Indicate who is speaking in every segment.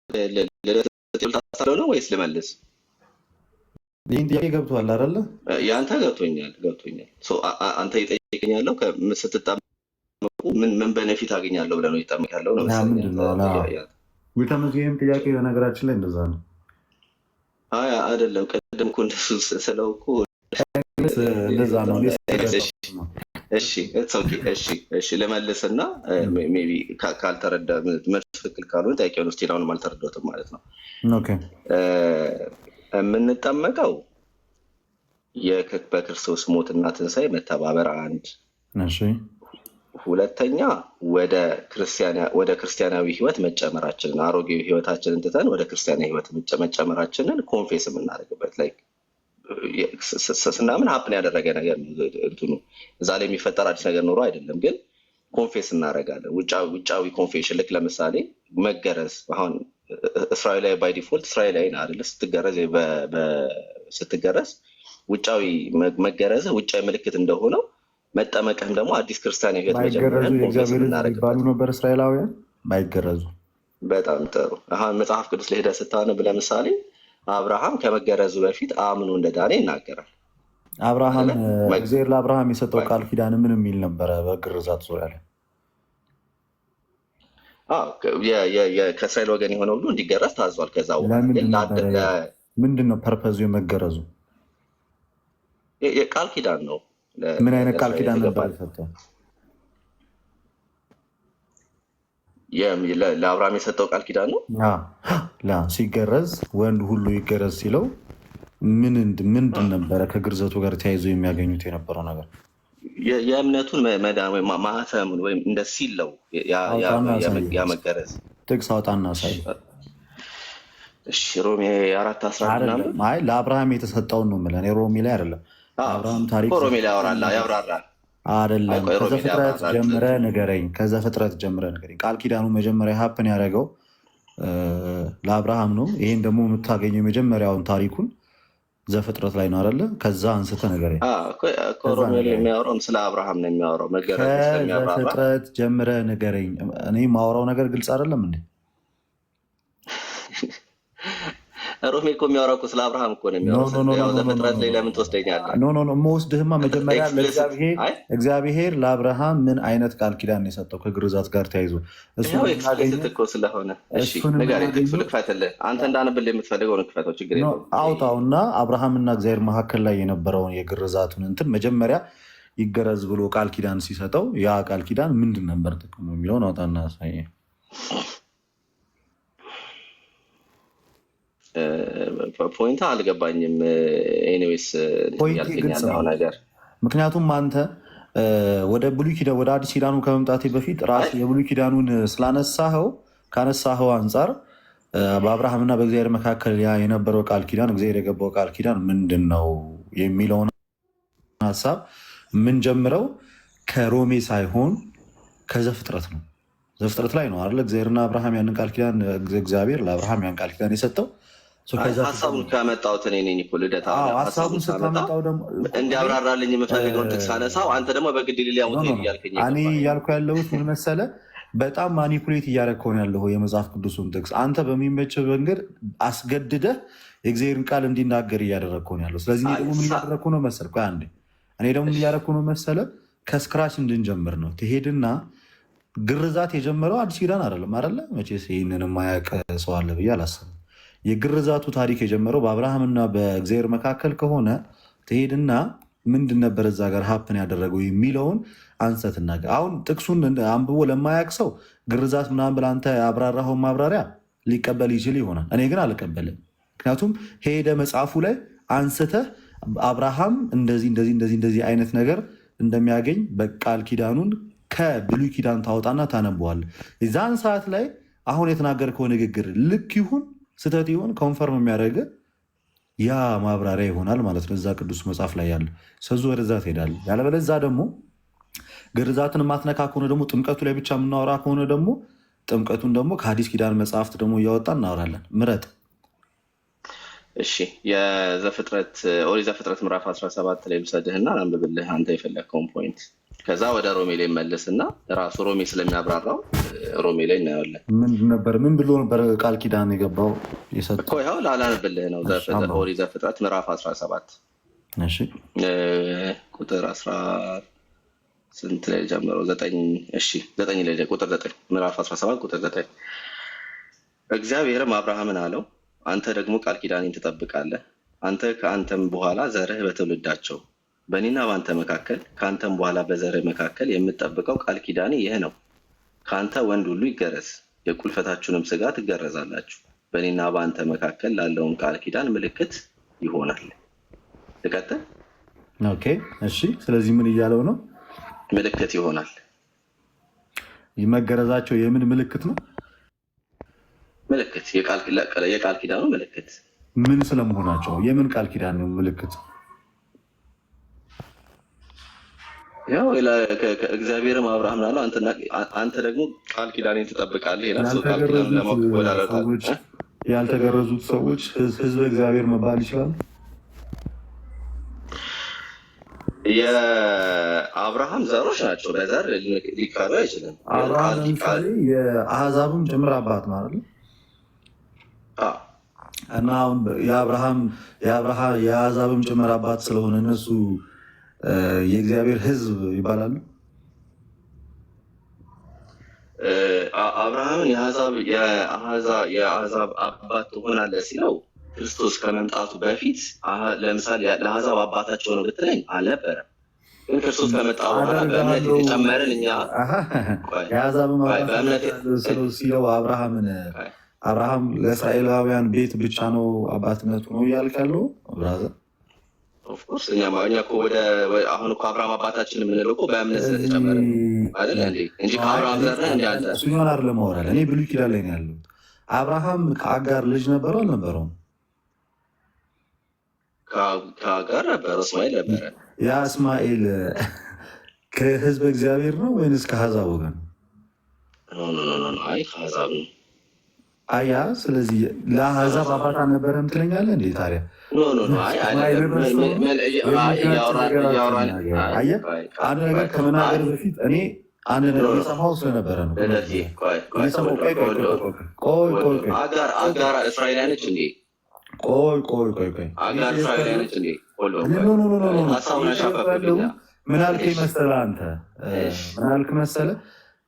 Speaker 1: ታስተለው ነው ወይስ ልመልስ?
Speaker 2: ይህን ጥያቄ ገብቶሃል አይደለ?
Speaker 1: ያንተ ገብቶኛል። አንተ ይጠይቀኝ ያለው ስትጠመቁ ምን ቤኔፊት አገኛለሁ ብለህ ነው ይጠመቅ ያለው ነው መሰለኝ።
Speaker 2: ቤተመዝገም ጥያቄ በነገራችን ላይ እንደዛ ነው።
Speaker 1: አይ አይደለም፣ ቀደም እኮ እንደሱ ስለው እኮ
Speaker 2: እንደዛ ነው።
Speaker 1: እሺ ልመልስና ሜቢ ካልተረዳ መልስ ትክክል ካልሆነ ጥያቄውን እስቲ አሁንም አልተረዳሁትም ማለት ነው።
Speaker 2: ኦኬ
Speaker 1: የምንጠመቀው በክርስቶስ ሞትና ትንሣኤ መተባበር አንድ፣
Speaker 2: እሺ
Speaker 1: ሁለተኛ ወደ ክርስቲያናዊ ህይወት መጨመራችንን አሮጌው ህይወታችንን ትተን ወደ ክርስቲያናዊ ህይወት መጨመራችንን ኮንፌስ የምናደርግበት ላይ ስናምን ሀፕን ያደረገ ነገር እንትኑ እዛ ላይ የሚፈጠር አዲስ ነገር ኖሮ አይደለም፣ ግን ኮንፌስ እናደርጋለን። ውጫዊ ኮንፌሽን ልክ ለምሳሌ መገረዝ። አሁን እስራኤላዊ ባይ ዲፎልት እስራኤላዊ አይደለ? ስትገረዝ ውጫዊ መገረዝ ውጫዊ ምልክት እንደሆነው መጠመቅህም ደግሞ አዲስ ክርስቲያናዊ ህይወት መጀመሪያ ኮንፌስ እናደርግበት
Speaker 2: ነበር። እስራኤላውያን ባይገረዙ በጣም
Speaker 1: ጥሩ። አሁን መጽሐፍ ቅዱስ ላይ ሄደህ ስታነብ ለምሳሌ አብርሃም ከመገረዙ በፊት አምኖ እንደዳነ ይናገራል።
Speaker 2: አብርሃም እግዚአብሔር ለአብርሃም የሰጠው ቃል ኪዳን ምን የሚል ነበረ? በግርዛት ዙሪያ ላይ
Speaker 1: ከእስራኤል ወገን የሆነ ሁሉ እንዲገረዝ ታዟል። ከዛ
Speaker 2: ምንድን ነው ፐርፐዙ? የመገረዙ
Speaker 1: ቃል ኪዳን ነው።
Speaker 2: ምን አይነት ቃል ኪዳን ነበር የሰጠው?
Speaker 1: ለአብርሃም የሰጠው ቃል ኪዳን ነው።
Speaker 2: ሲገረዝ ወንድ ሁሉ ይገረዝ ሲለው ምንድን ነበረ? ከግርዘቱ ጋር ተያይዞ የሚያገኙት የነበረው ነገር
Speaker 1: የእምነቱን ማህተሙን ወይም እንደ ሲለው ያመገረዝ
Speaker 2: ጥቅስ አውጣና ሳይ።
Speaker 1: ሮሜ 4:11
Speaker 2: ለአብርሃም የተሰጠውን ነው የምልህ፣ ሮሜ ላይ አይደለም። አብርሃም ታሪክ
Speaker 1: ሮሜ ላይ ያብራራል
Speaker 2: አይደለም። ከዘፍጥረት ጀምረህ ንገረኝ። ቃል ኪዳኑ መጀመሪያ ሀፕን ያደረገው ለአብርሃም ነው። ይሄን ደግሞ የምታገኘው የመጀመሪያውን ታሪኩን ዘፍጥረት ላይ ነው አይደለ? ከዛ አንስተህ ንገረኝ።
Speaker 1: ሮሜ ላይ የሚያወራው ስለ አብርሃም ነው የሚያወራው።
Speaker 2: ከዘፍጥረት ጀምረህ ንገረኝ። እኔ የማወራው ነገር ግልጽ አይደለም እንዴ?
Speaker 1: ሮሜ እኮ የሚያወራው እኮ ስለ አብርሃም እኮ ነው የሚያወራው። ዘፍጥረት ላይ ለምን ትወስደኛለህ?
Speaker 2: መወስድህማ መጀመሪያ እግዚአብሔር ለአብርሃም ምን አይነት ቃል ኪዳን የሰጠው ከግርዛት ጋር ተያይዞ
Speaker 1: ኤክስፕሊሲት እኮ ስለሆነ ልክፈትልህ። አንተ እንዳነብልህ የምትፈልገውን ክፈተው፣ ችግር የለውም።
Speaker 2: አውጣውና አብርሃምና እግዚአብሔር መካከል ላይ የነበረውን የግርዛቱን እንትን መጀመሪያ ይገረዝ ብሎ ቃል ኪዳን ሲሰጠው ያ ቃል ኪዳን ምንድን ነበር ጥቅሙ የሚለውን አውጣና ያሳየህ።
Speaker 1: ፖይንት አልገባኝም። ኤኒዌይስ ያልከኝ ያለው ነገር
Speaker 2: ምክንያቱም አንተ ወደ ብሉይ ኪዳን ወደ አዲስ ኪዳኑ ከመምጣቴ በፊት ራሱ የብሉይ ኪዳኑን ካነሳኸው አንጻር በአብርሃምና በእግዚአብሔር መካከል ያ የነበረው ቃል ኪዳን እግዚአብሔር የገባው ቃል ኪዳን ምንድን ነው የሚለውን ሀሳብ የምንጀምረው ከሮሜ ሳይሆን ከዘፍጥረት ነው። ዘፍጥረት ላይ ነው አይደል? እግዚአብሔርና አብርሃም ያንን ቃል ኪዳን እግዚአብሔር ለአብርሃም ያን ቃል ኪዳን የሰጠው
Speaker 1: ሀሳቡን ካመጣሁት እኔ ነኝ እኮ ልደታ።
Speaker 2: ሀሳቡን ስታመጣው ደግሞ
Speaker 1: እንዲያብራራልኝ የምፈልገውን ጥቅስ አነሳው። አንተ ደግሞ በግድ ሊያውጥ እያልከኝ
Speaker 2: እኔ እያልኩ ያለሁት ምን መሰለህ፣ በጣም ማኒፑሌት እያደረግከው ነው ያለው የመጽሐፍ ቅዱሱን ጥቅስ አንተ በሚመችህ መንገድ አስገድደህ የእግዚአብሔርን ቃል እንዲናገር እያደረግከው ነው ያለው። ስለዚህ ደግሞ ምን እያደረግኩ ነው መሰለህ? እኔ ደግሞ ምን እያደረግኩ ነው መሰለህ? ከስክራች እንድንጀምር ነው። ትሄድና ግርዛት የጀመረው አዲስ ኪዳን አይደለም አይደለ? መቼስ ይህንን የማያውቅ ሰው አለ ብዬ አላስብም። የግርዛቱ ታሪክ የጀመረው በአብርሃምና በእግዚአብሔር መካከል ከሆነ ትሄድና ምንድን ነበር እዛ ጋር ሀፕን ያደረገው የሚለውን አንሰት እናገር። አሁን ጥቅሱን አንብቦ ለማያውቅ ሰው ግርዛት ምናምን ብለህ አንተ ያብራራኸውን ማብራሪያ ሊቀበል ይችል ይሆናል። እኔ ግን አልቀበልም። ምክንያቱም ሄደ መጽሐፉ ላይ አንስተህ አብርሃም እንደዚህ አይነት ነገር እንደሚያገኝ በቃል ኪዳኑን ከብሉይ ኪዳን ታወጣና ታነበዋል። የዛን ሰዓት ላይ አሁን የተናገርከው ንግግር ልክ ይሁን ስህተት ይሁን ኮንፈርም የሚያደርግ ያ ማብራሪያ ይሆናል ማለት ነው። እዛ ቅዱስ መጽሐፍ ላይ ያለ ሰዙ ወደዛ ትሄዳል። ያለበለዛ ደግሞ ግርዛትን ማትነካ ከሆነ ደግሞ ጥምቀቱ ላይ ብቻ የምናወራ ከሆነ ደግሞ ጥምቀቱን ደግሞ ከአዲስ ኪዳን መጽሐፍት ደግሞ እያወጣ እናወራለን። ምረጥ።
Speaker 1: እሺ ኦሪት ዘፍጥረት ምዕራፍ 17 ላይ ልውሰድህና አንብብልህ አንተ የፈለግከውን ፖይንት ከዛ ወደ ሮሜ ላይ መለስና ራሱ ሮሜ ስለሚያብራራው ሮሜ ላይ እናየዋለን።
Speaker 2: ምን ብሎ ነበር ቃል ኪዳን የገባው የሰጠው?
Speaker 1: እኮ ይኸው ላላነብልህ ነው። ኦሪት ዘፍጥረት ምዕራፍ 17 ቁጥር 10 ስንት ላይ ጀምሮ 9 ላይ ቁጥር 9 ምዕራፍ 17 ቁጥር 9 እግዚአብሔርም አብርሃምን አለው አንተ ደግሞ ቃል ኪዳኔን ትጠብቃለህ፣ አንተ ከአንተም በኋላ ዘርህ በትውልዳቸው በእኔና በአንተ መካከል ከአንተም በኋላ በዘርህ መካከል የምጠብቀው ቃል ኪዳኔ ይህ ነው። ከአንተ ወንድ ሁሉ ይገረዝ፣ የቁልፈታችሁንም ስጋ ትገረዛላችሁ። በእኔና በአንተ መካከል ላለውን ቃል ኪዳን ምልክት ይሆናል። ልቀጥል?
Speaker 2: ኦኬ እሺ። ስለዚህ ምን እያለው ነው?
Speaker 1: ምልክት ይሆናል።
Speaker 2: መገረዛቸው የምን ምልክት ነው?
Speaker 1: ምልክት የቃል ኪዳኑ ምልክት
Speaker 2: ምን ስለመሆናቸው የምን ቃል ኪዳን ነው ምልክት?
Speaker 1: ያው እግዚአብሔርም አብርሃም አለው አንተ ደግሞ ቃል ኪዳኔን ትጠብቃለህ ይላል።
Speaker 2: ያልተገረዙት ሰዎች ህዝበ እግዚአብሔር መባል ይችላሉ?
Speaker 1: የአብርሃም ዘሮች ናቸው። በዘር ሊካሉ አይችልም።
Speaker 2: አብርሃም ለምሳሌ የአህዛብም ጭምር አባት ነው አይደል? እና አሁን የአህዛብም ጭምር አባት ስለሆነ እነሱ የእግዚአብሔር ህዝብ ይባላሉ።
Speaker 1: አብርሃምን የአህዛብ አባት ትሆናለህ ሲለው ክርስቶስ ከመምጣቱ በፊት ለምሳሌ ለአህዛብ አባታቸው ነው ብትለኝ አልነበረም። ግን ክርስቶስ ከመጣ በኋላ በእምነት የተጨመርን እኛ
Speaker 2: የአህዛብም አባት ሲለው አብርሃም ለእስራኤላውያን ቤት ብቻ ነው አባትነቱ ነው እያልክ ያለው ብራዘር?
Speaker 1: ኦፍኮርስ እኛ እኮ አሁን እኮ አብርሃም አባታችን የምንለው እኮ በእምነት ስለተጨመረ አይደል እንጂ ከአብርሃም ዘር ነህ እንደ አንተ።
Speaker 2: እሱኛውን አይደለም ማውራለህ። እኔ ብሉይ ኪዳን ላይ ነው ያለሁት። አብርሃም ከአጋር ልጅ ነበረው አልነበረውም?
Speaker 1: ከአጋር ነበረ፣ እስማኤል ነበረ።
Speaker 2: ያ እስማኤል ከህዝብ እግዚአብሔር ነው ወይንስ ከአሕዛብ ወገን?
Speaker 1: አይ ከአሕዛብ ነው።
Speaker 2: አያ ስለዚህ ለአሕዛብ አባት አልነበረም ትለኛለህ እንዴ ታዲያ? አንድ ነገር ከመናገር በፊት እኔ አንድ ነገር የሰማው ስለነበረ ነው።
Speaker 1: አጋር እስራኤላውያኖች እንዴ?
Speaker 2: ቆይ ምን አልከኝ መሰለህ አንተ? ምን አልክ መሰለህ?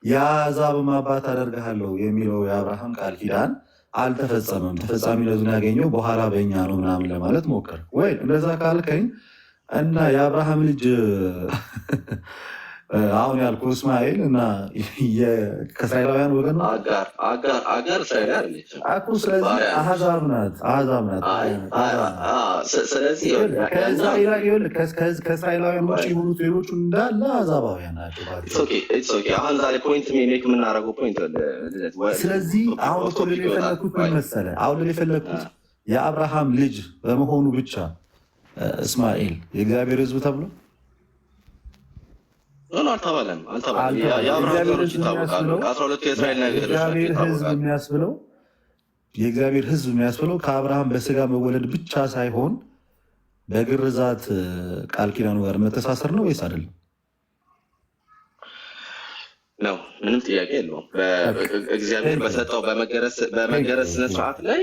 Speaker 2: የአሕዛብም አባት አደርግሃለሁ የሚለው የአብርሃም ቃል ኪዳን አልተፈጸመም፣ ተፈጻሚነቱን ያገኘው በኋላ በእኛ ነው ምናምን ለማለት ሞከር ወይ? እንደዛ ካልከኝ እና የአብርሃም ልጅ አሁን ያልኩ እስማኤል እና ከእስራኤላውያን ወገን ነው።
Speaker 1: አጋር እስራኤል አለች
Speaker 2: እኮ። ስለዚህ አሕዛብ ናት።
Speaker 1: ስለዚህ
Speaker 2: ከእስራኤላውያን ውጭ የሆኑት ሌሎቹ እንዳለ አሕዛባውያን ናቸው።
Speaker 1: አሁን ዛሬ ፖይንት ሜክ የምናደርገው ፖይንት።
Speaker 2: ስለዚህ አሁን እኮ ልል የፈለግኩት ምን መሰለህ? አሁን ልል የፈለግኩት የአብርሃም ልጅ በመሆኑ ብቻ እስማኤል የእግዚአብሔር ሕዝብ ተብሎ
Speaker 1: አልተባለም። የአብርሃም ዘሮች ይታወቃሉ። ከ12 የእስራኤል ነገሮች
Speaker 2: የእግዚአብሔር ሕዝብ የሚያስብለው ከአብርሃም በስጋ መወለድ ብቻ ሳይሆን በግርዛት ቃል ኪዳኑ ጋር መተሳሰር ነው ወይስ አይደለም?
Speaker 1: ነው። ምንም ጥያቄ የለውም። እግዚአብሔር በሰጠው በመገረዝ ስነስርዓት ላይ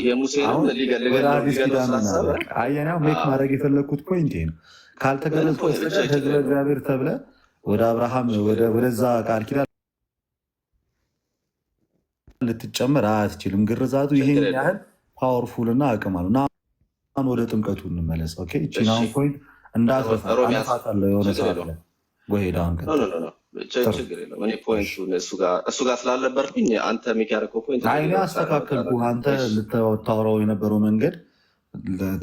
Speaker 1: የሙሴንም ሊገለው ስላሰበ
Speaker 2: ሜክ ማድረግ የፈለግኩት ፖይንት ነው። ካልተገለጽ ህዝበ እግዚአብሔር ተብለ ወደ አብርሃም ወደዛ ቃል ኪዳን ልትጨምር አትችልም። ግርዛቱ ይሄን ያህል ፓወርፉል እና አቅም አለው። እና ወደ ጥምቀቱ እንመለስ። ይችኛውን ፖይንት እንዳትረሳለ የሆነ ሰዓት ላይ ወሄዳን
Speaker 1: ችግር የለውም። እኔ ፖይንቱን እሱ ጋር ስላልነበርኩኝ አንተ ሜክ ያደረገው ፖይንት
Speaker 2: አይኔ አስተካከልኩ። አንተ ልታወራው የነበረው መንገድ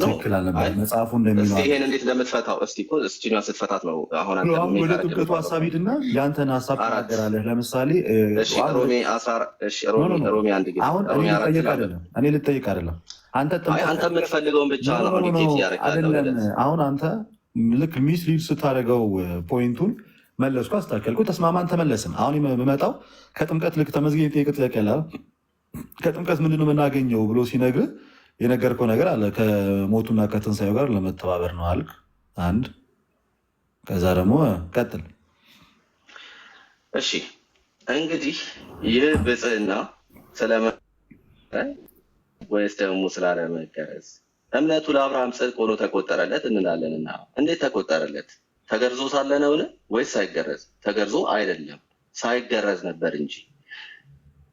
Speaker 2: ትክክል አልነበረ። መጽሐፉ እንደሚለው
Speaker 1: ይሄን እንዴት እንደምትፈታው እስኪ ስትፈታት ነው። አሁን
Speaker 2: ወደ ጥምቀቱ ሀሳብ ሂድና ያንተን ሀሳብ ትናገራለህ። ለምሳሌ
Speaker 1: ሮሜ አንድ ጊዜ
Speaker 2: እኔ ልጠይቅ አይደለም አንተ
Speaker 1: የምትፈልገውን ብቻ ነው
Speaker 2: አይደለም። አሁን አንተ ልክ ሚስሊድ ስታደርገው ፖይንቱን መለስኩ፣ አስተካከልኩ፣ ተስማማን፣ ተመለስን። አሁን የምመጣው ከጥምቀት ልክ ተመዝገኝ ጠይቅ ጥያቄ ያለ ከጥምቀት ምንድነው የምናገኘው ብሎ ሲነግርህ የነገርከው ነገር አለ። ከሞቱና ከትንሳኤው ጋር ለመተባበር ነው አልክ። አንድ ከዛ ደግሞ ቀጥል።
Speaker 1: እሺ እንግዲህ ይህ ብጽዕና ስለመ ወይስ ደግሞ ስላለመገረዝ? እምነቱ ለአብርሃም ጽድቅ ሆኖ ተቆጠረለት እንላለንና እንዴት ተቆጠረለት? ተገርዞ ሳለ ነውን? ወይስ ሳይገረዝ? ተገርዞ አይደለም ሳይገረዝ ነበር እንጂ።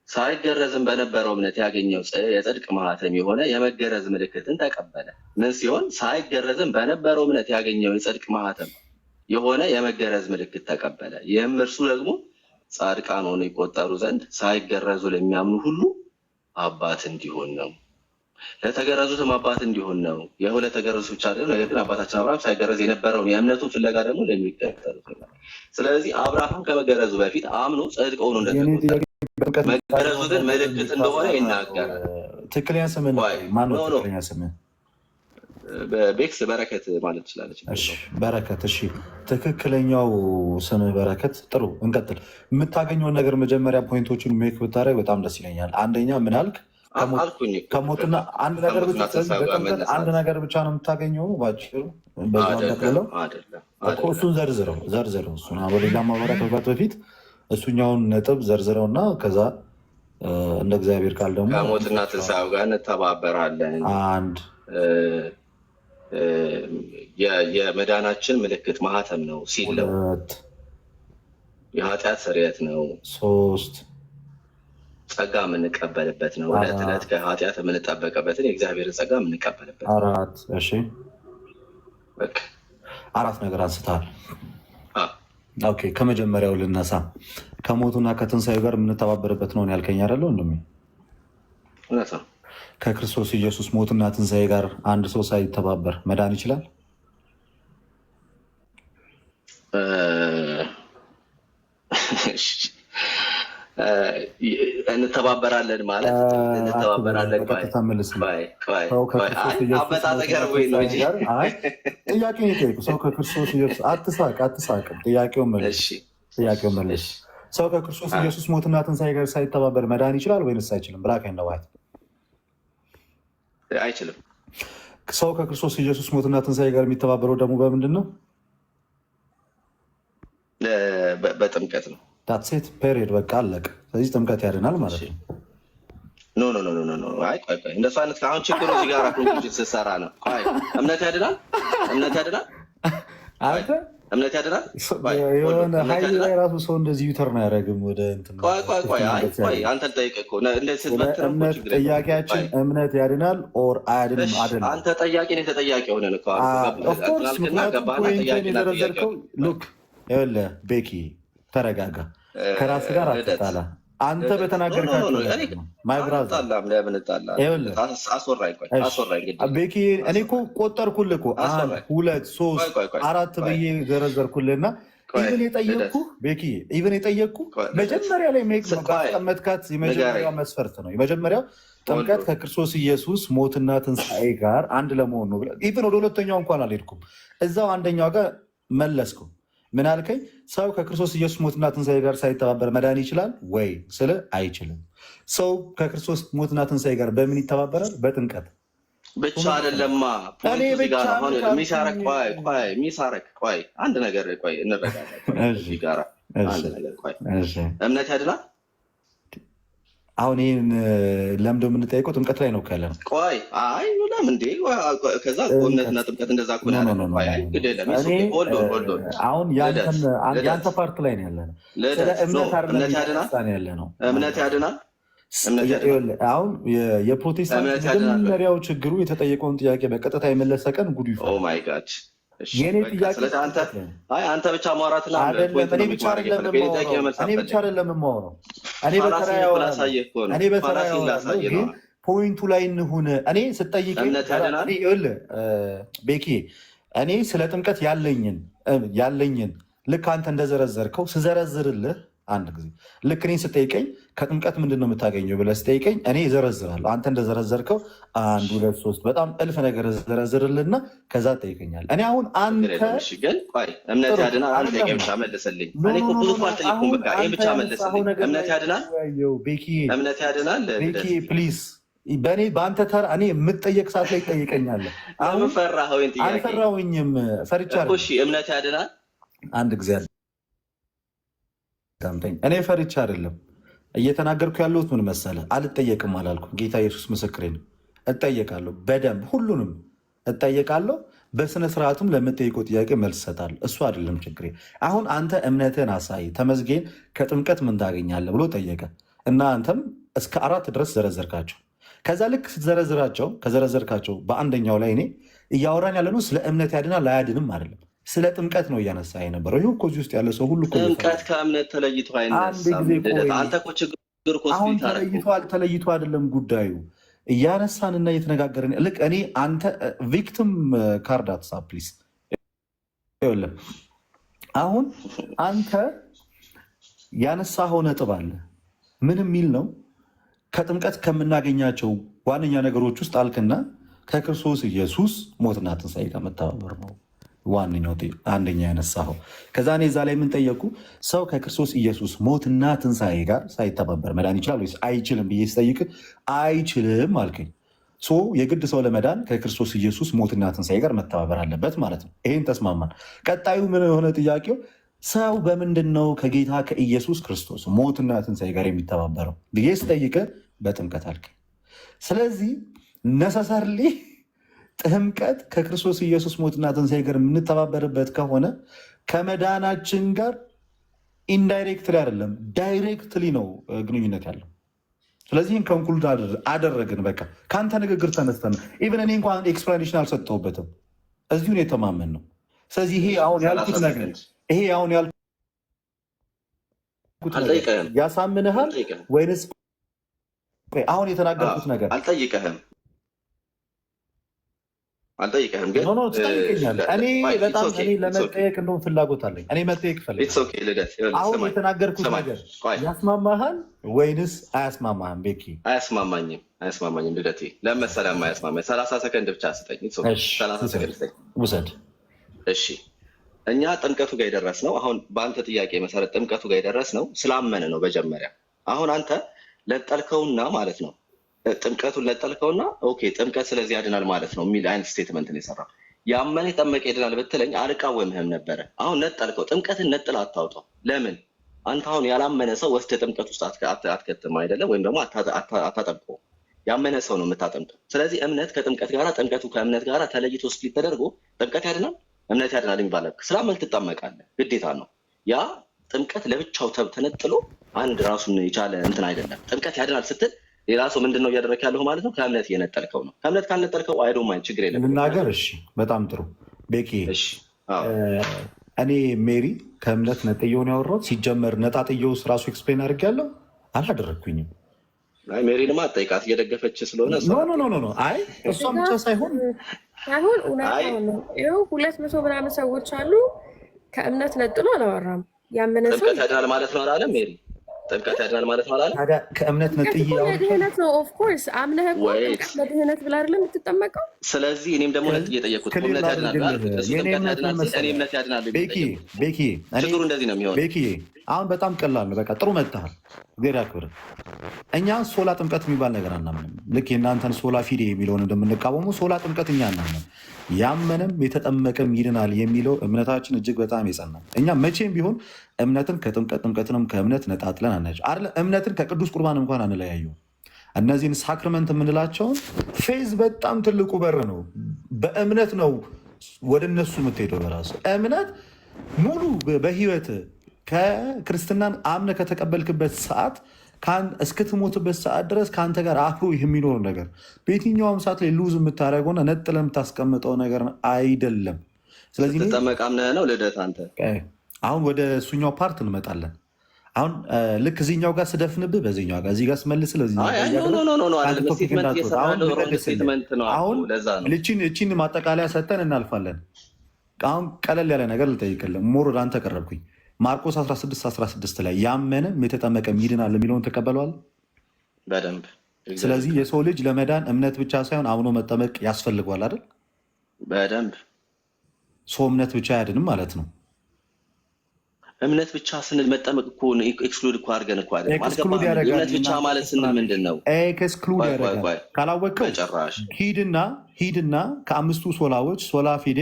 Speaker 1: ሳይገረዝም በነበረው እምነት ያገኘው የጽድቅ ማህተም የሆነ የመገረዝ ምልክትን ተቀበለ። ምን ሲሆን? ሳይገረዝም በነበረው እምነት ያገኘው የጽድቅ ማህተም የሆነ የመገረዝ ምልክት ተቀበለ። ይህም እርሱ ደግሞ ጻድቃን ሆነው ይቆጠሩ ዘንድ ሳይገረዙ ለሚያምኑ ሁሉ አባት እንዲሆን ነው። ለተገረዙትም አባት እንዲሆን ነው። ይኸው ለተገረዙ ብቻ አይደለም፣ ነገር ግን አባታችን አብርሃም ሳይገረዝ የነበረውን የእምነቱን ፍለጋ ደግሞ ለሚከተሉት ነው። ስለዚህ አብርሃም ከመገረዙ በፊት አምኖ ጽድቅ ሆኖ እንደተቆጠረ መገረዙ ግን ምልክት እንደሆነ ይናገራል።
Speaker 2: ትክክለኛ ስምህ ማነው? ትክክለኛ ስምህ
Speaker 1: ቤክስ በረከት ማለት ትችላለች።
Speaker 2: በረከት። እሺ ትክክለኛው ስምህ በረከት። ጥሩ እንቀጥል። የምታገኘውን ነገር መጀመሪያ ፖይንቶችን ሜክ ብታደርግ በጣም ደስ ይለኛል። አንደኛ ምን አልክ? ከሞትና አንድ ነገር ብቻ ነው የምታገኘው ባጭሩ። በዛው እሱን ዘርዝረው እሱን ወደዛ ማብራሪያ ከመግባት በፊት እሱኛውን ነጥብ ዘርዝረው እና ከዛ እንደ እግዚአብሔር ቃል ደግሞ
Speaker 1: ከሞትና ትንሣኤው ጋር እንተባበራለን።
Speaker 2: አንድ
Speaker 1: የመዳናችን ምልክት ማህተም ነው ሲለው፣ የኃጢአት ስርየት ነው።
Speaker 2: 3
Speaker 1: ጸጋ የምንቀበልበት ነው። ዕለት ዕለት ከኃጢአት የምንጠበቅበትን የእግዚአብሔርን ጸጋ የምንቀበልበት።
Speaker 2: 4 እሺ፣
Speaker 1: በቃ
Speaker 2: 4 ነገር አንስተሃል። ኦኬ፣ ከመጀመሪያው ልነሳ። ከሞቱና ከትንሣኤው ጋር የምንተባበርበት ነው ያልከኝ አይደለ ወንድሜ?
Speaker 1: እውነት ነው።
Speaker 2: ከክርስቶስ ኢየሱስ ሞትና ትንሣኤ ጋር አንድ ሰው ሳይተባበር መዳን ይችላል?
Speaker 1: እንተባበራለን ማለት እንተባበራለን።
Speaker 2: ጥያቄ ጠይቁ። ሰው ከክርስቶስ ኢየሱስ አትሳቅም። ጥያቄውን መለስ። ሰው ከክርስቶስ ኢየሱስ ሞትና ትንሣኤ ጋር ሳይተባበር መዳን ይችላል ወይንስ አይችልም? ብላክ ኤንድ ዋይት።
Speaker 1: አይችልም።
Speaker 2: ሰው ከክርስቶስ ኢየሱስ ሞትና ትንሣኤ ጋር የሚተባበረው ደግሞ በምንድን ነው?
Speaker 1: በጥምቀት ነው።
Speaker 2: ዳትሴት ፔሪድ። በቃ አለቅ። ስለዚህ ጥምቀት ያድናል ማለት ነው።
Speaker 1: ኖ እንደሱ አይነት አሁን ችግሩ እዚህ ጋር ኮንክሉዥን ስትሰራ ነው። እምነት ያድናል።
Speaker 2: የሆነ ሀይል ላይ ራሱ ሰው እንደዚህ ዩተርን አያደርግም ወደ
Speaker 1: አንተ ልጠይቅ እኮ
Speaker 2: ጥያቄያችን እምነት ያድናል ኦር አያድንም አይደለም።
Speaker 1: አንተ ጠያቂ ነህ፣ ተጠያቂ ሆነን
Speaker 2: ሉክ ይኸውልህ ቤኪ ተረጋጋ፣ ከራስ ጋር አትጣላ። አንተ በተናገርካቸው ቤኪ እኔ እኮ ቆጠርኩልህ እኮ 1 2 3 4 ብዬ ዘረዘርኩልህ እና ኢቨን የጠየቅኩህ መጀመሪያ ላይ ማስቀመጥካት የመጀመሪያ መስፈርት ነው። የመጀመሪያው ጥምቀት ከክርስቶስ ኢየሱስ ሞትና ትንሣኤ ጋር አንድ ለመሆን ነው ብለህ ኢቨን ወደ ሁለተኛው እንኳን አልሄድኩም። እዛው አንደኛው ጋር መለስኩ። ምን አልከኝ? ሰው ከክርስቶስ ኢየሱስ ሞትና ትንሣኤ ጋር ሳይተባበር መዳን ይችላል ወይ ስለ አይችልም። ሰው ከክርስቶስ ሞትና ትንሣኤ ጋር በምን ይተባበራል? በጥምቀት
Speaker 1: ብቻ አይደለማ። ሚሳረክ አንድ ነገር እንረጋጋ። እምነት ያድናል።
Speaker 2: አሁን ይህን ለምንድን የምንጠይቀው ጥምቀት ላይ ነው ያለ ነው።
Speaker 1: ለምን እንዴ? ከዛ እምነትና ጥምቀት እንደዛ
Speaker 2: አሁን የአንተ ፓርት ላይ ነው ያለ ነው።
Speaker 1: እምነት ያድናል።
Speaker 2: አሁን የፕሮቴስታንት መጀመሪያው ችግሩ የተጠየቀውን ጥያቄ በቀጥታ የመለሰ ቀን ጉዱ ይፈ የኔ ጥያቄ
Speaker 1: አንተ ብቻ ማውራትና
Speaker 2: እኔ ብቻ አይደለም የማወራው። እኔ በተራ ግን ፖይንቱ ላይ እንሁን። እኔ ስጠይቀኝ ቤኪ እኔ ስለ ጥምቀት ያለኝን ልክ አንተ እንደዘረዘርከው ስዘረዝርልህ አንድ ጊዜ ልክ እኔ ስጠይቀኝ ከጥምቀት ምንድን ነው የምታገኘው ብለህ ስጠይቀኝ እኔ እዘረዝራለሁ። አንተ እንደዘረዘርከው 1 2 3 በጣም እልፍ ነገር ዘረዝርልና ከዛ ትጠይቀኛለህ። እኔ አሁን አንተ
Speaker 1: እምነት ያድናል አንተ ብቻ መልስልኝ። እኔ እኮ ብዙ አልጠየኩም። በቃ ይሄን ብቻ መልስልኝ። እምነት ያድናል
Speaker 2: ቤኪ ፕሊዝ። በአንተ ተራ እኔ የምጠየቅ ሰዓት ላይ ትጠይቀኛለህ።
Speaker 1: አሁን ፈራኸው?
Speaker 2: አልፈራሁኝም፣ ፈርቻለሁ።
Speaker 1: እምነት ያድናል
Speaker 2: አንድ ጊዜ አዳምጠኝ። እኔ ፈርቻ አይደለም እየተናገርኩ ያለሁት። ምን መሰለህ፣ አልጠየቅም አላልኩም። ጌታ ኢየሱስ ምስክሬ ነው። እጠየቃለሁ፣ በደንብ ሁሉንም እጠየቃለሁ። በስነ ስርዓቱም ለምጠይቀው ጥያቄ መልስ እሰጣለሁ። እሱ አይደለም ችግሬ። አሁን አንተ እምነትህን አሳይ፣ ተመስገን ከጥምቀት ምን ታገኛለህ ብሎ ጠየቀ እና አንተም እስከ 4 ድረስ ዘረዘርካቸው። ከዛ ልክ ስትዘረዝራቸው ከዘረዘርካቸው በአንደኛው ላይ እኔ እያወራን ያለ ነው ስለ እምነት ያድናል አያድንም አይደለም፣ ስለ ጥምቀት ነው እያነሳ የነበረው። ይህ እኮ እዚህ ውስጥ ያለ ሰው ሁሉ
Speaker 1: ጥምቀት ከእምነት ተለይቶ አይነሳም። አንተ እኮ ችግር
Speaker 2: አሁን ተለይቶ አይደለም ጉዳዩ፣ እያነሳንና እየተነጋገርን ልክ እኔ አንተ ቪክቲም ካርድ አትሳ ፕሊዝ። አሁን አንተ ያነሳኸው ነጥብ አለ። ምን የሚል ነው? ከጥምቀት ከምናገኛቸው ዋነኛ ነገሮች ውስጥ አልክና ከክርስቶስ ኢየሱስ ሞትና ትንሣኤ ጋር መተባበር ነው ዋነኛው አንደኛ ያነሳኸው። ከዛ እኔ እዛ ላይ የምንጠየቁ ሰው ከክርስቶስ ኢየሱስ ሞትና ትንሣኤ ጋር ሳይተባበር መዳን ይችላል ወይስ አይችልም ብዬ ስጠይቅ አይችልም አልከኝ። የግድ ሰው ለመዳን ከክርስቶስ ኢየሱስ ሞትና ትንሣኤ ጋር መተባበር አለበት ማለት ነው። ይሄን ተስማማን። ቀጣዩ ምን የሆነ ጥያቄው ሰው በምንድን ነው ከጌታ ከኢየሱስ ክርስቶስ ሞትና ትንሣኤ ጋር የሚተባበረው ብዬ ስጠይቅ በጥምቀት አልከኝ። ስለዚህ ነሰሰርሊ ጥምቀት ከክርስቶስ ኢየሱስ ሞትና ትንሣኤ ጋር የምንተባበርበት ከሆነ ከመዳናችን ጋር ኢንዳይሬክትሊ አይደለም ዳይሬክትሊ ነው ግንኙነት ያለው። ስለዚህም ከንኩሉድ አደረግን። በቃ ከአንተ ንግግር ተነስተን ኢቨን እኔ እንኳን ኤክስፕላኔሽን አልሰጠሁበትም፣ እዚሁን የተማመን ነው። ስለዚህ ይሄ አሁን ያልኩት ነገር ያሳምንሃል ወይንስ አሁን የተናገርኩት ነገር
Speaker 1: አልጠይቀህም? ግን
Speaker 2: ትጠይቀኛለህ። እኔ በጣም ለመጠየቅ እንደውም ፍላጎት አለኝ። እኔ መጠየቅ እፈልጋለሁ። አሁን የተናገርኩት ነገር ያስማማሃል ወይንስ አያስማማህም? ቤኪ
Speaker 1: አያስማማኝም። ልደቴ ለምን መሰለህ አያስማማኝ? 30 ሰከንድ ብቻ ስጠኝ። 30 ሰከንድ ስጠኝ።
Speaker 2: ውሰድ።
Speaker 1: እሺ፣ እኛ ጥምቀቱ ጋር የደረስነው አሁን በአንተ ጥያቄ መሰረት ጥምቀቱ ጋር የደረስነው ስላመነ ነው። መጀመሪያ አሁን አንተ ለጠልከውና ማለት ነው ጥምቀቱን ለጠልከውና ኦኬ ጥምቀት ስለዚህ ያድናል ማለት ነው የሚል አይነት ስቴትመንት ነው የሰራው። ያመነ የጠመቀ ይድናል ብትለኝ አልቃወምህም ነበረ። አሁን ነጠልከው። ጥምቀትን ነጥል አታውጣው። ለምን? አንተ አሁን ያላመነ ሰው ወስደህ ጥምቀት ውስጥ አትከትም አይደለም፣ ወይም ደግሞ አታጠምቀው። ያመነ ሰው ነው የምታጠምቀው። ስለዚህ እምነት ከጥምቀት ጋር ጥምቀቱ ከእምነት ጋር ተለይቶ ስፕሊት ተደርጎ ጥምቀት ያድናል እምነት ያድናል የሚባለው ስላመንክ ትጠመቃለህ፣ ግዴታ ነው። ያ ጥምቀት ለብቻው ተነጥሎ አንድ ራሱን የቻለ እንትን አይደለም። ጥምቀት ያድናል ስትል ሌላ ሰው ምንድነው እያደረክ ያለሁ ማለት ነው? ከእምነት እየነጠልከው ነው። ከእምነት ካልነጠልከው አይዶማኝ ችግር የለም።
Speaker 2: ልናገር። እሺ፣ በጣም ጥሩ ቤኪ። እኔ ሜሪ ከእምነት ነጥዬው ነው ያወራሁት። ሲጀመር ነጣጥዬው ራሱ ኤክስፕሌን አድርጌያለሁ አላደረግኩኝም።
Speaker 1: ሜሪንማ አጠይቃት እየደገፈች ስለሆነ
Speaker 2: ኖ። አይ እሷም ብቻ ሳይሆን
Speaker 3: እውነታው ነው። ይኸው 200 ምናምን ሰዎች አሉ። ከእምነት ነጥሎ አላወራም። ያመነ ሰው
Speaker 1: ጥምቀት ያድናል ማለት ነው አላለም ሜሪ? ጥምቀት ያድናል ማለት ነው አላለም?
Speaker 2: ከእምነት ነጥዬ
Speaker 3: ለድህነት ነው። ኦፍኮርስ አምነህ እኮ ጥምቀት ለድህነት ብላ አይደለም የምትጠመቀው።
Speaker 1: ስለዚህ እኔም ደግሞ ነጥዬ የጠየኩት እምነት ያድናል አይደል? እሱ ጥምቀት ያድናል ሲል እኔ እምነት ያድናል
Speaker 2: ቤኪ
Speaker 1: ችግሩ እንደዚህ ነው የሚሆነው።
Speaker 2: ቤኪ አሁን በጣም ቀላል ነው። በቃ ጥሩ መጥተሃል። እግዚአብሔር ያክብር። እኛ ሶላ ጥምቀት የሚባል ነገር አናምንም። ልክ የእናንተን ሶላ ፊዴ የሚለውን እንደምንቃወሙ ሶላ ጥምቀት እኛ አናምንም። ያመነም የተጠመቀም ይድናል የሚለው እምነታችን እጅግ በጣም የጸናል። እኛ መቼም ቢሆን እምነትን ከጥምቀት ጥምቀትንም ከእምነት ነጣጥለን አናቸው አይደለ? እምነትን ከቅዱስ ቁርባን እንኳን አንለያዩ። እነዚህን ሳክርመንት የምንላቸውን ፌዝ በጣም ትልቁ በር ነው። በእምነት ነው ወደ እነሱ የምትሄደው። በራሱ እምነት ሙሉ በህይወት ከክርስትናን አምነ ከተቀበልክበት ሰዓት እስክትሞትበት ሰዓት ድረስ ከአንተ ጋር አብሮ የሚኖር ነገር በየትኛውም ሰዓት ላይ ሉዝ የምታደርገውና ነጥለ የምታስቀምጠው ነገር አይደለም። ስለዚህ
Speaker 1: ስትጠመቅ አምነህ ነው ልደት። አንተ
Speaker 2: አሁን ወደ እሱኛው ፓርት እንመጣለን። አሁን ልክ እዚኛው ጋር ስደፍንብህ በዚኛው ጋር እዚህ ጋር ስመልስ አሁን እቺን ማጠቃለያ ሰጠን እናልፋለን። አሁን ቀለል ያለ ነገር ልጠይቅልህ። ሞር ወደ አንተ ቀረብኩኝ። ማርቆስ 16:16 ላይ ያመነም የተጠመቀም ይድናል የሚለውን ተቀበለዋል
Speaker 1: በደንብ።
Speaker 2: ስለዚህ የሰው ልጅ ለመዳን እምነት ብቻ ሳይሆን አምኖ መጠመቅ ያስፈልገዋል አይደል?
Speaker 1: በደንብ።
Speaker 2: ሰው እምነት ብቻ አያድንም ማለት ነው።
Speaker 1: እምነት ብቻ ስንል መጠመቅ እኮ ኤክስክሉድ እኮ አድርገን እኮ አይደል? እምነት ብቻ ማለት ስንል ምንድን ነው?
Speaker 2: ኤክስክሉድ ያደርጋል። ካላወቅኸው ሂድና ከ5ቱ ሶላዎች ሶላ ፊዴ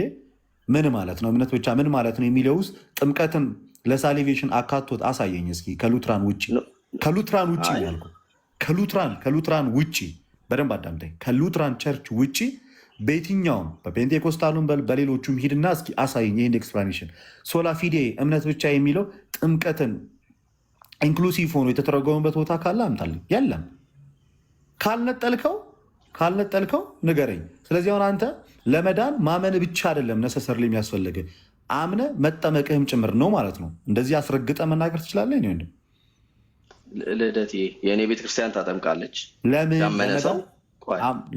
Speaker 2: ምን ማለት ነው? እምነት ብቻ ምን ማለት ነው የሚለው ውስጥ ጥምቀትን ለሳሊቬሽን አካቶት አሳየኝ እስኪ። ከሉትራን ውጭ ያልኩ ከሉትራን ውጭ በደንብ አዳምጠኝ። ከሉትራን ቸርች ውጭ በየትኛውም በፔንቴኮስታሉም በሌሎቹም ሂድና እስኪ አሳየኝ ይህን ኤክስፕላኔሽን። ሶላ ፊዴ እምነት ብቻ የሚለው ጥምቀትን ኢንክሉሲቭ ሆኖ የተተረጎመበት ቦታ ካለ አምጣልኝ። የለም። ካልነጠልከው ንገረኝ። ስለዚህ አሁን አንተ ለመዳን ማመን ብቻ አይደለም ነሰሰር የሚያስፈልግ አምነ መጠመቅህም ጭምር ነው ማለት ነው። እንደዚህ አስረግጠ መናገር ትችላለህ። ወንድም
Speaker 1: ልደቴ የእኔ ቤተክርስቲያን ታጠምቃለች።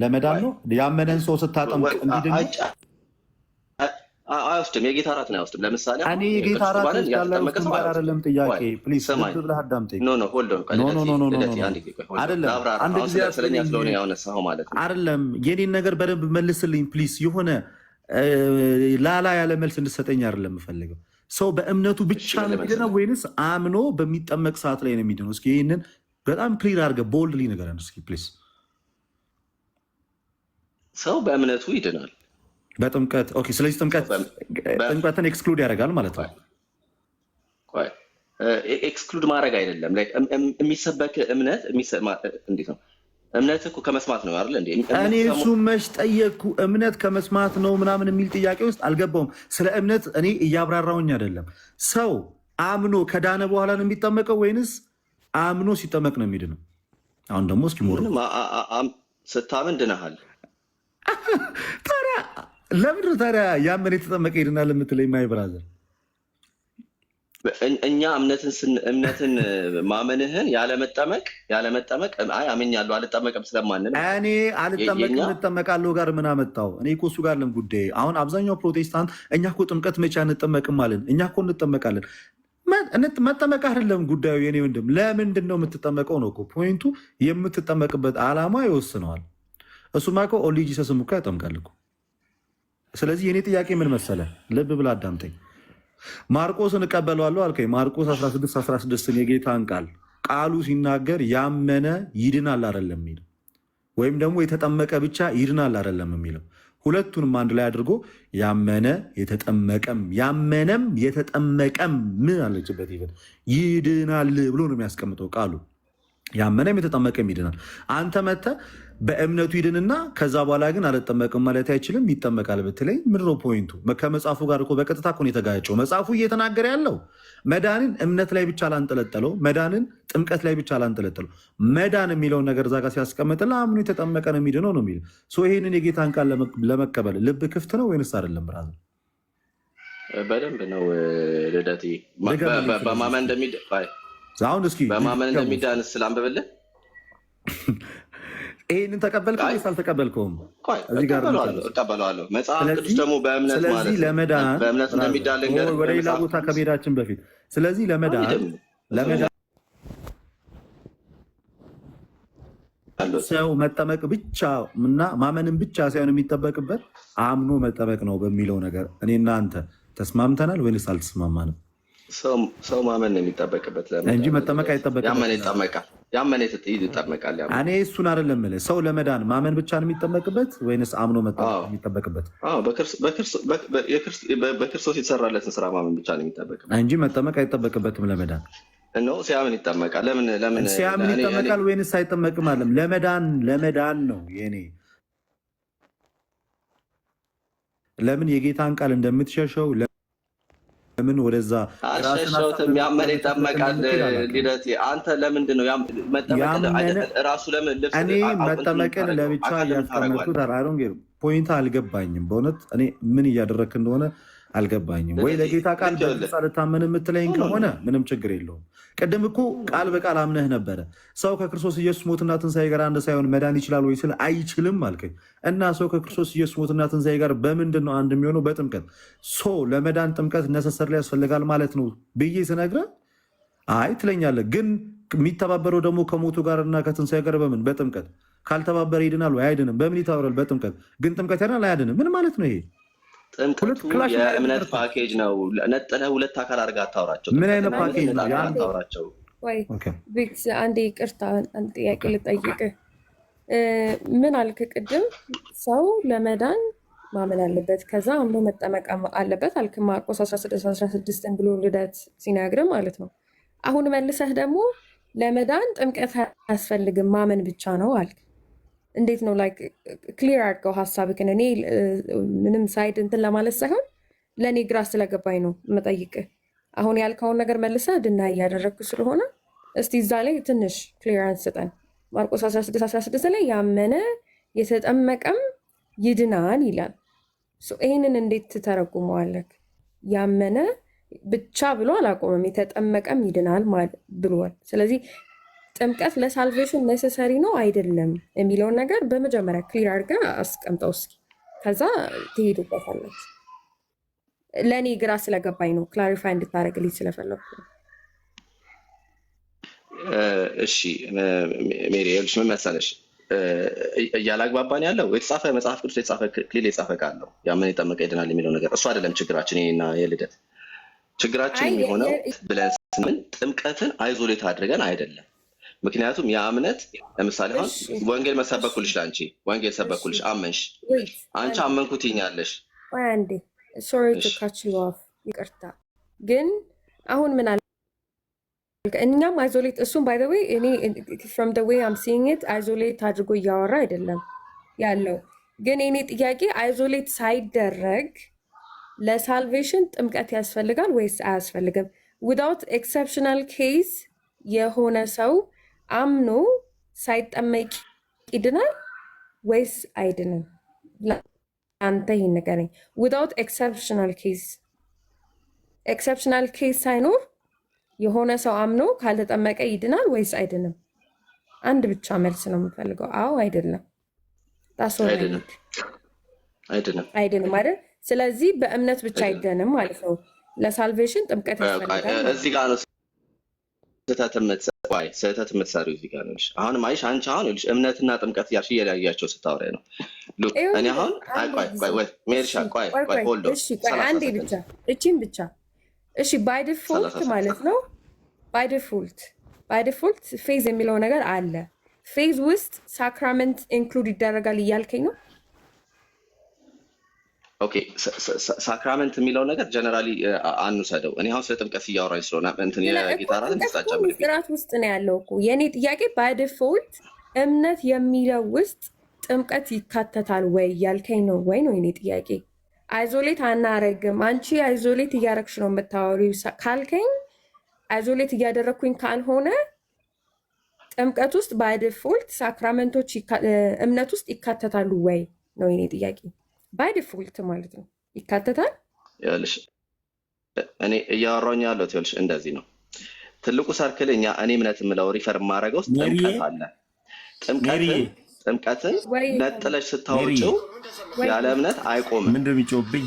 Speaker 2: ለመዳን ነው። ያመነን ሰው ስታጠምቅ
Speaker 1: አይወስድም። የጌታ እራት ነው አይወስድም። ለምሳሌ
Speaker 2: እኔ የጌታ እራት አይደለም ጥያቄ። ፕሊዝ ብለህ አዳምጠኝ። አይደለም የኔን ነገር በደንብ መልስልኝ ፕሊዝ። የሆነ ላላ ያለ መልስ እንድሰጠኝ አይደለም የምፈልገው። ሰው በእምነቱ ብቻ ነው የሚድነው ወይንስ አምኖ በሚጠመቅ ሰዓት ላይ ነው የሚድነው? እስኪ ይህንን በጣም ክሊር አድርገህ ቦልድሊ ንገረን እስኪ ፕሊዝ።
Speaker 1: ሰው በእምነቱ ይድናል
Speaker 2: በጥምቀት። ኦኬ፣ ስለዚህ ጥምቀትን ኤክስክሉድ ያደርጋል ማለት ነው።
Speaker 1: ኤክስክሉድ ማድረግ አይደለም። የሚሰበክ እምነት እንዴት ነው? እምነት እኮ ከመስማት ነው አይደል እንዴ?
Speaker 2: እኔ እሱ መች ጠየቅኩ። እምነት ከመስማት ነው ምናምን የሚል ጥያቄ ውስጥ አልገባውም። ስለ እምነት እኔ እያብራራውኝ አይደለም። ሰው አምኖ ከዳነ በኋላ ነው የሚጠመቀው ወይንስ አምኖ ሲጠመቅ ነው የሚድነው? አሁን ደግሞ እስኪ
Speaker 1: ስታምን ድነሃል።
Speaker 2: ለምንድን ታዲያ ያመነ የተጠመቀ ይድናል የምትለኝ? ማይ ብራዘር
Speaker 1: እኛ እምነትን ማመንህን ያለመጠመቅ አምኛለሁ አልጠመቅም ስለማንል
Speaker 2: እኔ አልጠመቅም እጠመቃለሁ ጋር ምን አመጣው? እኔ እኮ እሱ ጋር ለም ጉዳይ። አሁን አብዛኛው ፕሮቴስታንት እኛ እኮ ጥምቀት መቼ አንጠመቅም አለን። እኛ እኮ እንጠመቃለን። መጠመቅ አይደለም ጉዳዩ የኔ ወንድም። ለምንድን ነው የምትጠመቀው ነው እኮ ፖይንቱ። የምትጠመቅበት ዓላማ ይወስነዋል። እሱማ እኮ ኦንሊ ጂሰስም እኮ ያጠምቃል እኮ። ስለዚህ የኔ ጥያቄ ምን መሰለ፣ ልብ ብላ አዳምጠኝ። ማርቆስን እቀበለዋለሁ አልከኝ። ማርቆስ 16:16 የጌታን ቃሉ ሲናገር ያመነ ይድናል አይደለም የሚለው፣ ወይም ደግሞ የተጠመቀ ብቻ ይድናል አይደለም የሚለው። ሁለቱንም አንድ ላይ አድርጎ ያመነ የተጠመቀም ያመነም የተጠመቀም ምን አለችበት ይድናል ብሎ ነው የሚያስቀምጠው ቃሉ። ያመነም የተጠመቀም ይድናል። አንተ መተህ በእምነቱ ይድንና ከዛ በኋላ ግን አልጠመቅም ማለት አይችልም ይጠመቃል ብትለኝ ምንድን ነው ፖይንቱ? ከመጽሐፉ ጋር እኮ በቀጥታ እኮ ነው የተጋጨው። መጽሐፉ እየተናገረ ያለው መዳንን እምነት ላይ ብቻ ላንጠለጠለው፣ መዳንን ጥምቀት ላይ ብቻ ላንጠለጠለው። መዳን የሚለውን ነገር እዛ ጋር ሲያስቀምጥላ አምኖ የተጠመቀ ነው የሚድነው ነው የሚለው። ይህንን የጌታን ቃል ለመቀበል ልብ ክፍት ነው ወይንስ አይደለም? ብራዘር
Speaker 1: በደንብ ነው ልደቴ። በማመን እንደሚዳን ስላንብብልህ
Speaker 2: ይህንን ተቀበልከው ወይስ አልተቀበልከውም?
Speaker 1: እቀበለዋለሁ። መጽሐፍ ቅዱስ ደግሞ በእምነት
Speaker 2: ስለዚህ ለመዳን ወደ ሌላ ቦታ ከመሄዳችን በፊት ስለዚህ ለመዳን ሰው መጠመቅ ብቻ እና ማመንን ብቻ ሳይሆን የሚጠበቅበት አምኖ መጠመቅ ነው በሚለው ነገር እኔ እናንተ ተስማምተናል ወይንስ አልተስማማንም?
Speaker 1: ሰው ማመን ነው የሚጠበቅበት
Speaker 2: እንጂ መጠመቅ አይጠበቅም።
Speaker 1: ያመነ ይጠመቃል።
Speaker 2: እኔ እሱን አይደለም የምልህ። ሰው ለመዳን ማመን ብቻ ነው የሚጠበቅበት ወይንስ አምኖ መጠመቅ የሚጠበቅበት?
Speaker 1: በክርስቶስ የተሰራለትን ስራ ማመን ብቻ ነው የሚጠበቅበት
Speaker 2: እንጂ መጠመቅ አይጠበቅበትም ለመዳን።
Speaker 1: ሲያምን ይጠመቃል። ለምን
Speaker 2: ሲያምን ይጠመቃል ወይንስ አይጠመቅም? አለም ለመዳን ነው የኔ። ለምን የጌታን ቃል እንደምትሸሸው ለምን ወደዛ
Speaker 1: ያመነ ይጠመቃል? ልደቴ አንተ ለምንድን ነው ራሱ እኔ
Speaker 2: መጠመቅን ለብቻ እያስቀመጥኩት ፖይንት አልገባኝም። በእውነት እኔ ምን እያደረግክ እንደሆነ አልገባኝም። ወይ ለጌታ ቃል በግልጽ አልታመን የምትለኝ ከሆነ ምንም ችግር የለውም። ቅድም እኮ ቃል በቃል አምነህ ነበረ። ሰው ከክርስቶስ ኢየሱስ ሞትና ትንሣኤ ጋር አንድ ሳይሆን መዳን ይችላል ወይ ስለ አይችልም አልከኝ። እና ሰው ከክርስቶስ ኢየሱስ ሞትና ትንሣኤ ጋር በምንድን ነው አንድ የሚሆነው? በጥምቀት። ለመዳን ጥምቀት ነሰሰር ላይ ያስፈልጋል ማለት ነው ብዬ ስነግረህ አይ ትለኛለህ። ግን የሚተባበረው ደግሞ ከሞቱ ጋር እና ከትንሣኤ ጋር በምን? በጥምቀት። ካልተባበረ ይድናል ወይ? አይድንም። በምን ይተባበራል? በጥምቀት። ግን ጥምቀት ያድናል አያድንም? ምን ማለት ነው ይሄ?
Speaker 1: ጥምቀቱ የእምነት ፓኬጅ ነው። ነጥለህ ሁለት አካል አድርገህ አታውራቸው።
Speaker 2: ምን አይነት ፓኬጅ ነው?
Speaker 3: አንዴ ይቅርታ፣ አንድ ጥያቄ ልጠይቅህ። ምን አልክ ቅድም? ሰው ለመዳን ማመን አለበት። ከዛ አምኖ መጠመቅ አለበት አልክ ማርቆስ 16:16 ብሎ ልደት ሲነግር ማለት ነው። አሁን መልሰህ ደግሞ ለመዳን ጥምቀት አያስፈልግም ማመን ብቻ ነው አልክ። እንዴት ነው ላይክ ክሊር አድርገው ሀሳብህን። እኔ ምንም ሳይድ እንትን ለማለት ሳይሆን ለእኔ ግራ ስለገባኝ ነው የምጠይቅህ። አሁን ያልከውን ነገር መልሰህ ድና እያደረግኩ ስለሆነ እስቲ እዛ ላይ ትንሽ ክሊራንስ ስጠን። ማርቆስ 16:16 ላይ ያመነ የተጠመቀም ይድናል ይላል። ይህንን እንዴት ትተረጉመዋለህ? ያመነ ብቻ ብሎ አላቆመም፣ የተጠመቀም ይድናል ብሏል። ስለዚህ ጥምቀት ለሳልቬሽን ኔሰሰሪ ነው አይደለም የሚለውን ነገር በመጀመሪያ ክሊር አድርገህ አስቀምጠው እስኪ፣ ከዛ ትሄዱበታለች። ለእኔ ግራ ስለገባኝ ነው ክላሪፋይ እንድታደርግልኝ ስለፈለግኩ።
Speaker 1: እሺ ሜሪ ይኸውልሽ ምን መሰለሽ እያላግባባን ያለው የተጻፈ መጽሐፍ ቅዱስ የተጻፈ ክሊል የጻፈ ቃል ነው። ያመነ የጠመቀ ይድናል የሚለው ነገር እሱ አይደለም ችግራችን። ይሄና የልደት ችግራችን የሚሆነው ብለን ስምን ጥምቀትን አይዞሌት አድርገን አይደለም። ምክንያቱም ያ እምነት ለምሳሌ አሁን ወንጌል መሰበኩልሽ፣ ለአንቺ ወንጌል ሰበኩልሽ፣ አመንሽ፣ አንቺ አመንኩት ይኛለሽ።
Speaker 3: አንዴ ሶሪ ቱ ካች ዩ ኦፍ ይቅርታ። ግን አሁን ምን አለ እኛም አይዞሌት እሱም ባይ ዘ ዌይ እኔ ፍሮም ዘ ዌይ አም ሲይንግ ኢት አይዞሌት አድርጎ እያወራ አይደለም ያለው። ግን እኔ ጥያቄ አይዞሌት ሳይደረግ ለሳልቬሽን ጥምቀት ያስፈልጋል ወይስ አያስፈልግም? ዊዳውት ኤክሰፕሽናል ኬዝ የሆነ ሰው አምኖ ሳይጠመቅ ይድናል ወይስ አይድንም? አንተ ይህን ንገረኝ። ዊዳውት ኤክሰፕሽናል ኬዝ ሳይኖር የሆነ ሰው አምኖ ካልተጠመቀ ይድናል ወይስ አይድንም? አንድ ብቻ መልስ ነው የምፈልገው። አዎ አይደለም፣ አይድንም አይደል? ስለዚህ በእምነት ብቻ አይደንም ማለት ነው። ለሳልቬሽን ጥምቀት ያስፈልጋል።
Speaker 1: እዚህ ጋር ነው ስህተት የምትሰሪው እዚህ ጋር ነው። አሁን ማይሽ አንቺ አሁን ይኸውልሽ እምነትና ጥምቀት ያልሽ እየለያያቸው ስታወራ ነው። እኔ አሁን ሜርሻ ሆልዶ
Speaker 3: አንዴ ብቻ እቺን ብቻ እሺ። ባይ ዲፎልት ማለት ነው። ባይ ዲፎልት ፌዝ የሚለው ነገር አለ። ፌዝ ውስጥ ሳክራመንት ኢንክሉድ ይደረጋል እያልከኝ ነው? ኦኬ
Speaker 1: ሳክራመንት የሚለው ነገር ጀነራሊ አንውሰደው። እኔ አሁን ስለ ጥምቀት እያወራኝ ስለሆነ እንትን የጌታራ
Speaker 3: ምስጢራት ውስጥ ነው ያለው እኮ። የእኔ ጥያቄ ባይ ዲፎልት እምነት የሚለው ውስጥ ጥምቀት ይካተታል ወይ እያልከኝ ነው ወይ ነው የኔ ጥያቄ። አይዞሌት አናረግም። አንቺ አይዞሌት እያረግሽ ነው የምታወሪው ካልከኝ፣ አይዞሌት እያደረግኩኝ ካልሆነ ጥምቀት ውስጥ ባይ ዲፎልት ሳክራመንቶች እምነት ውስጥ ይካተታሉ ወይ ነው የኔ ጥያቄ። ባይ ዲፎልት ማለት ነው ይካተታል።
Speaker 1: ይኸውልሽ እኔ እያወራሁኝ ያለሁት ይኸውልሽ እንደዚህ ነው። ትልቁ ሰርክል እኔ እምነት የምለው ሪፈር የማደርገው ውስጥ ጥምቀት አለ። ጥምቀትን ነጥለሽ ስታወጪው ያለ እምነት አይቆምም።
Speaker 4: ምንድን ነው የሚጮህብኝ?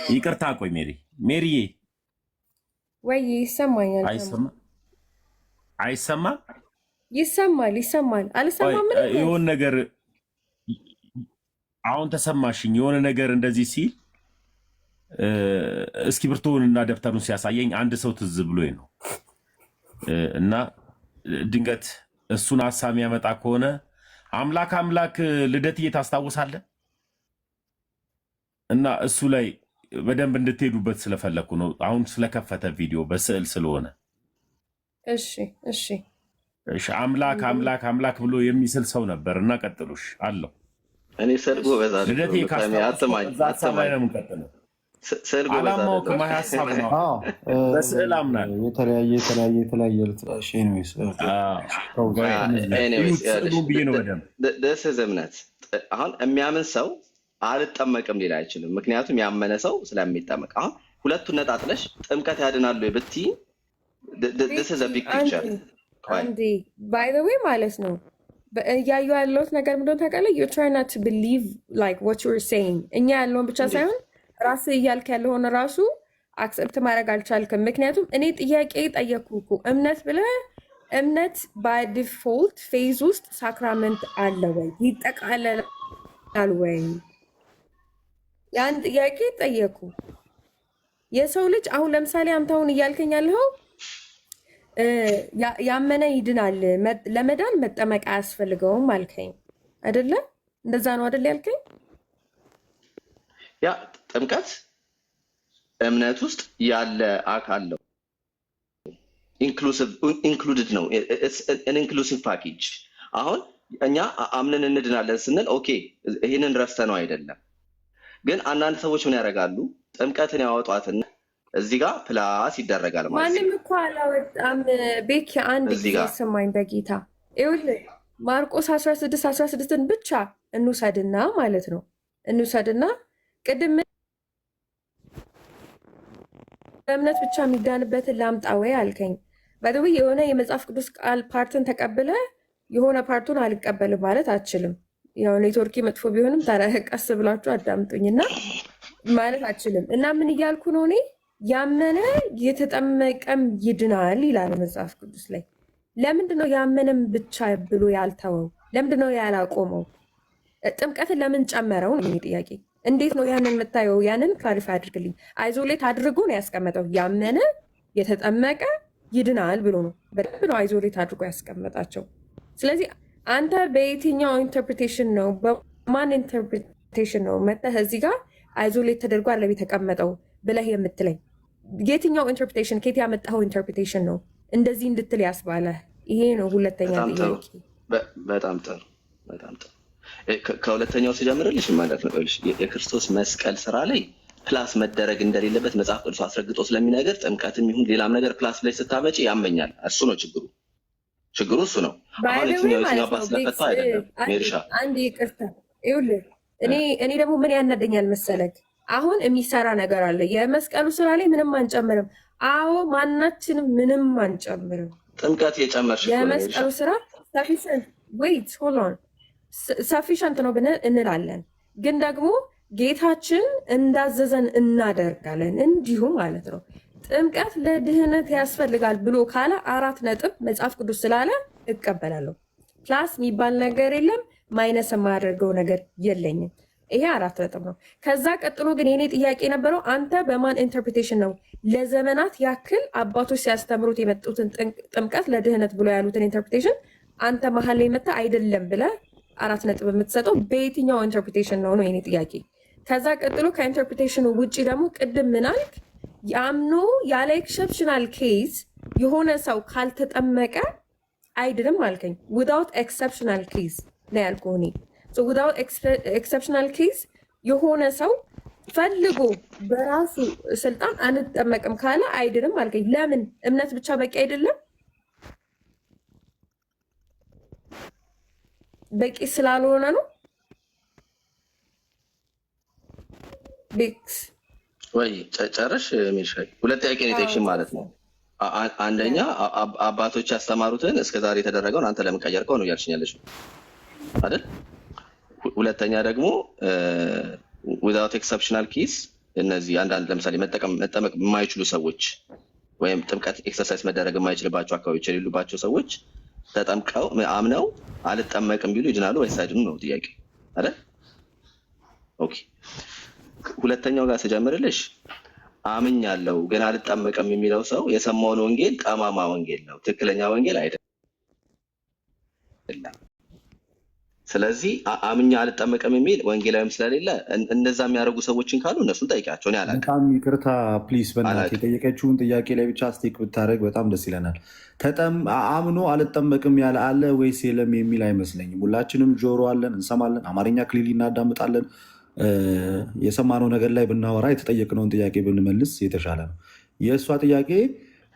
Speaker 4: ይቅርታ ቆይ ሜሪዬ
Speaker 3: ወይ ይሰማኛል?
Speaker 4: አይሰማም?
Speaker 3: ይሰማል። አልሰማም
Speaker 4: የሆነ ነገር አሁን ተሰማሽኝ። የሆነ ነገር እንደዚህ ሲል እስክሪብቶውንና ደብተሩን ሲያሳየኝ አንድ ሰው ትዝ ብሎኝ ነው እና ድንገት እሱን ሀሳብ የሚያመጣ ከሆነ አምላክ ልደትዬ ታስታውሳለህ? እና እሱ ላይ በደንብ እንድትሄዱበት ስለፈለግኩ ነው። አሁን ስለከፈተ ቪዲዮ በስዕል ስለሆነ
Speaker 3: እሺ
Speaker 4: አምላክ ብሎ የሚስል ሰው ነበር እና ቀጥሉሽ አለው።
Speaker 1: እኔ ሰርጎ በዛል
Speaker 4: ልደቴ አላማውቅም ሀሳብ ነው። በስዕል አምናል።
Speaker 2: የተለያየ
Speaker 4: ብዬ ነው በደንብ
Speaker 1: ደስዝ እምነት። አሁን የሚያምን ሰው አልጠመቅም ሊል አይችልም። ምክንያቱም ያመነ ሰው ስለሚጠመቅ። አሁን ሁለቱን ነጣጥለሽ ጥምቀት ያድናሉ ብትይ ደስዝ ቢግ ፒክቸር
Speaker 3: አንዴ ባይ ዘ ዌይ ማለት ነው እያዩ ያለሁት ነገር ምንድን ታውቃለህ? ዩ ትራይ ናት ቱ ቢሊቭ ላይክ ዋት ዩ አር ሴይንግ። እኛ ያለውን ብቻ ሳይሆን ራስህ እያልክ ያለሆነ ራሱ አክሰፕት ማድረግ አልቻልክም። ምክንያቱም እኔ ጥያቄ ጠየቅኩ እኮ እምነት ብለህ እምነት ባይ ዲፎልት ፌዝ ውስጥ ሳክራመንት አለ ወይ ይጠቃለላል ወይ? ያን ጥያቄ ጠየቅኩ። የሰው ልጅ አሁን ለምሳሌ አንተ አሁን እያልከኝ ያለኸው ያመነ ይድናል፣ ለመዳን መጠመቅ አያስፈልገውም አልከኝ አይደለ? እንደዛ ነው አይደል ያልከኝ?
Speaker 1: ያ ጥምቀት እምነት ውስጥ ያለ አካል ነው። ኢንክሉድድ ነው። ኢንክሉሲቭ ፓኬጅ። አሁን እኛ አምነን እንድናለን ስንል ኦኬ ይህንን ረስተ ነው አይደለም። ግን አንዳንድ ሰዎች ምን ያደርጋሉ? ጥምቀትን ያወጧትና እዚህ ጋር ፕላስ ይደረጋል ማለት ነው።
Speaker 3: ማንም እኮ አላወጣም። ቤኪ አንድ ጊዜ ስማኝ በጌታ ይኸውልህ፣ ማርቆስ 16:16ን ብቻ እንውሰድና ማለት ነው እንውሰድና ቅድም በእምነት ብቻ የሚዳንበትን ላምጣ ወይ አልከኝ። በደዌ የሆነ የመጽሐፍ ቅዱስ ቃል ፓርትን ተቀብለ የሆነ ፓርቱን አልቀበልም ማለት አችልም። ያው ኔትወርኪ መጥፎ ቢሆንም ቀስ ብላችሁ አዳምጡኝና ማለት አችልም። እና ምን እያልኩ ነው እኔ ያመነ የተጠመቀም ይድናል ይላል መጽሐፍ ቅዱስ ላይ። ለምንድነው ያመነም ብቻ ብሎ ያልተወው? ለምንድነው ያላቆመው? ጥምቀትን ለምን ጨመረው ነው ጥያቄ። እንዴት ነው ያንን የምታየው? ያንን ክላሪፋይ አድርግልኝ። አይዞሌት አድርጎ ነው ያስቀመጠው። ያመነ የተጠመቀ ይድናል ብሎ ነው በደንብ ነው አይዞሌት አድርጎ ያስቀመጣቸው። ስለዚህ አንተ በየትኛው ኢንተርፕሬቴሽን ነው በማን ኢንተርፕሬቴሽን ነው መጠህ እዚህ ጋር አይዞሌት ተደርጎ አለ የተቀመጠው ብለህ የምትለኝ? የትኛው ኢንተርፕሬቴሽን ከየት ያመጣኸው ኢንተርፕሬቴሽን ነው እንደዚህ እንድትል ያስባለህ? ይሄ ነው ሁለተኛ ጥያቄ።
Speaker 1: በጣም ጥሩ በጣም ጥሩ። ከሁለተኛው ስጀምርልሽ ማለት ነው የክርስቶስ መስቀል ስራ ላይ ፕላስ መደረግ እንደሌለበት መጽሐፍ ቅዱስ አስረግጦ ስለሚነገር ጥምቀትም ይሁን ሌላም ነገር ፕላስ ላይ ስታመጪ ያመኛል። እሱ ነው ችግሩ። ችግሩ እሱ ነው። አሁን የትኛው አባት ስለፈታ አይደለም። ሜርሻ
Speaker 3: አንድ ይቅርታ ይኸውልህ፣ እኔ ደግሞ ምን ያናደኛል መሰለክ፣ አሁን የሚሰራ ነገር አለ። የመስቀሉ ስራ ላይ ምንም አንጨምርም። አዎ ማናችንም ምንም አንጨምርም።
Speaker 1: ጥምቀት የጨመርሽ
Speaker 3: የመስቀሉ ስራ ሰፊሸንት ነው ብለን እንላለን። ግን ደግሞ ጌታችን እንዳዘዘን እናደርጋለን። እንዲሁም ማለት ነው ጥምቀት ለድህነት ያስፈልጋል ብሎ ካለ 4 ነጥብ መጽሐፍ ቅዱስ ስላለ እቀበላለሁ። ፕላስ የሚባል ነገር የለም፣ ማይነስ የማያደርገው ነገር የለኝም። ይሄ 4 ነጥብ ነው። ከዛ ቀጥሎ ግን የኔ ጥያቄ የነበረው አንተ በማን ኢንተርፕሬቴሽን ነው ለዘመናት ያክል አባቶች ሲያስተምሩት የመጡትን ጥምቀት ለድህነት ብሎ ያሉትን ኢንተርፕሬቴሽን አንተ መሀል ላይ መታ አይደለም ብለህ 4 ነጥብ የምትሰጠው በየትኛው ኢንተርፕሬቴሽን ነው የኔ ጥያቄ። ከዛ ቀጥሎ ከኢንተርፕሬቴሽኑ ውጭ ደግሞ ቅድም ምናልክ የአምኖ ያለ ኤክሰፕሽናል ኬዝ የሆነ ሰው ካልተጠመቀ አይድንም አልከኝ። ዊዛውት ኤክሰፕሽናል ኬዝ ነው ያልኩህ እኔ። ዊዛውት ኤክሰፕሽናል ኬዝ የሆነ ሰው ፈልጎ በራሱ ስልጣን አንጠመቅም ካለ አይድንም አልከኝ። ለምን? እምነት ብቻ በቂ አይደለም? በቂ ስላልሆነ ነው? ቤክስ
Speaker 1: ወይ ጨረሽ? ሚልሻይ ሁለት ጥያቄ ነው የጠየቅሽኝ ማለት ነው። አንደኛ አባቶች ያስተማሩትን እስከዛሬ የተደረገውን አንተ ለምን ቀየርከው ነው እያልሽኝ ያለሽው አይደል? ሁለተኛ ደግሞ ዊዛውት ኤክሰፕሽናል ኬስ እነዚህ አንዳንድ ለምሳሌ መጠመቅ የማይችሉ ሰዎች ወይም ጥምቀት ኤክሰርሳይዝ መደረግ የማይችልባቸው አካባቢዎች የሌሉባቸው ሰዎች ተጠምቀው አምነው አልጠመቅም ቢሉ ይድናሉ ወይስ አይድኑ ነው ጥያቄ አይደል? ኦኬ። ሁለተኛው ጋር ስጀምርልሽ አምኛለሁ ግን አልጠመቅም የሚለው ሰው የሰማውን ወንጌል ጠማማ ወንጌል ነው፣ ትክክለኛ ወንጌል አይደለም። ስለዚህ አምኛ አልጠመቅም የሚል ወንጌላዊም ስለሌለ እንደዛ የሚያደርጉ ሰዎችን ካሉ እነሱን ጠይቂያቸው። እኔ አላውቅም።
Speaker 2: በጣም ይቅርታ ፕሊስ፣ በእናትህ የጠየቀችውን ጥያቄ ላይ ብቻ ስቴክ ብታደርግ በጣም ደስ ይለናል። አምኖ አልጠመቅም ያለ አለ ወይስ የለም የሚል አይመስለኝም። ሁላችንም ጆሮ አለን፣ እንሰማለን፣ አማርኛ ክሊል እናዳምጣለን። የሰማነው ነገር ላይ ብናወራ የተጠየቅነውን ጥያቄ ብንመልስ የተሻለ ነው። የእሷ ጥያቄ